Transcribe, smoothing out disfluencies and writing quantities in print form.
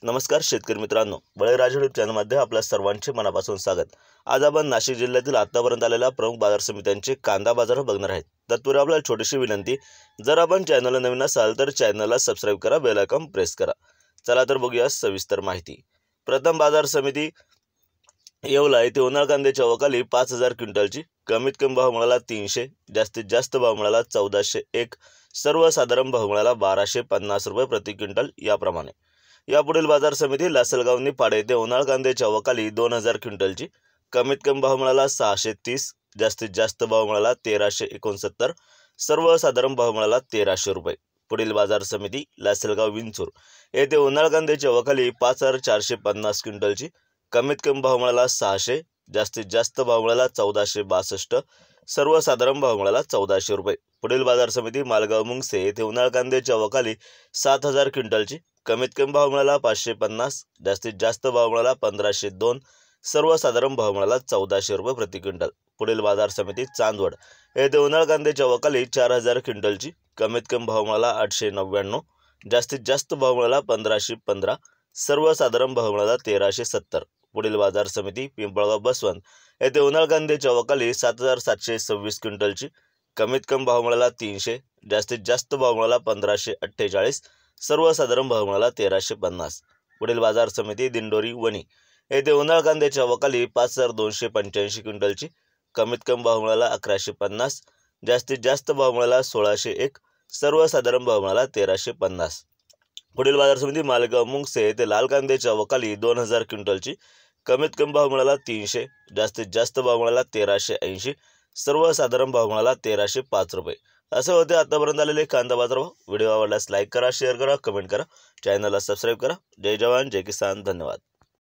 नमस्कार शेतकरी मित्रांनो, बळीराजा यूट्यूब चॅनलमध्ये आपल्या सर्वांचे मनापासून स्वागत। आज आपण नाशिक जिल्ह्यातील आतापर्यंत आलेल्या प्रमुख बाजार समित्यांचे कांदा बाजार बघणार आहेत। तत्पूर्वी आपल्याला छोटीशी विनंती, जर आपण चॅनलला नवीन असाल तर चॅनलला सबस्क्राइब करा, बेल आयकॉन प्रेस करा। चला तर बघूया सविस्तर माहिती। प्रथम बाजार समिती येवला येथे उन्हाळ कांद्याच्या अवकाली 5000 क्विंटलची कमीत कमी भाव मिळाला 300, जास्तीत जास्त भाव मिळाला 1401, सर्वसाधारण भाव मिळाला 1250 रुपये प्रति क्विंटल याप्रमाणे। यापुढील बाजार समिती लासलगाव निफाड येथे उन्हाळ कांद्याच्या अवकाली 2000 क्विंटलची कमीत कमी भाव मिळाला 630, जास्तीत जास्त भाव मिळाला 1369, सर्वसाधारण भाव मिळाला 1300 रुपये। पुढील बाजार समिती लासलगाव विंचूर येथे उन्हाळ कांद्याच्या अवकाली 5450 क्विंटलची कमीत कमी भाव मिळाला 600, जास्तीत जास्त भाव मिळाला 1462, सर्वसाधारण भाव मिळाला 1400 रुपये। पुढील बाजार समिती मालगाव मुंगसे येथे उन्हाळ कांद्याच्या अवकाली 7000 क्विंटलची कमीत कमी भाव मिळाला 550, जास्तीत जास्त भाव मिळाला 1502, सर्वसाधारण भाव मिळाला 1400 रुपये प्रति क्विंटल। पुढील बाजार समिती चांदवड येथे उन्हाळ कांद्याच्या अवकाली 4000 क्विंटलची कमीत कमी भाव मिळाला 899, जास्तीत जास्त भाव मिळाला 1515, सर्वसाधारण भाव मिळाला 1370। पुढील बाजार समिती पिंपळगाव बसवंत येथे उन्हाळ कांद्याच्या अवकाली 7726 क्विंटलची कमीत कमी भाव मिळाला 300, जास्तीत जास्त भाव मिळाला 1548, सर्वसाधारण भाव मिळाला 1350। पुढील बाजार समिती दिंडोरी वणी येथे उन्हाळ कांद्याच्या अवकाली 5285 क्विंटलची कमीत कमी भाव मिळाला 1150, जास्तीत जास्त भाव मिळाला 1601, सर्वसाधारण भाव मिळाला 1350। पुढील बाजार समिती मालेगाव मुंगसे येथे लाल कांद्याच्या अवकाली 2000 क्विंटलची कमीत कमी भाव मिळाला 300, जास्तीत जास्त भाव मिळाला 1380, सर्वसाधारण भाव मिळाला 1305 रुपये। असे होते आतापर्यंत आलेले कांदा बाजार भाव। व्हिडिओ आवडल्यास लाईक करा, शेअर करा, कमेंट करा, चॅनलला सबस्क्राइब करा। जय जवान जय किसान, धन्यवाद।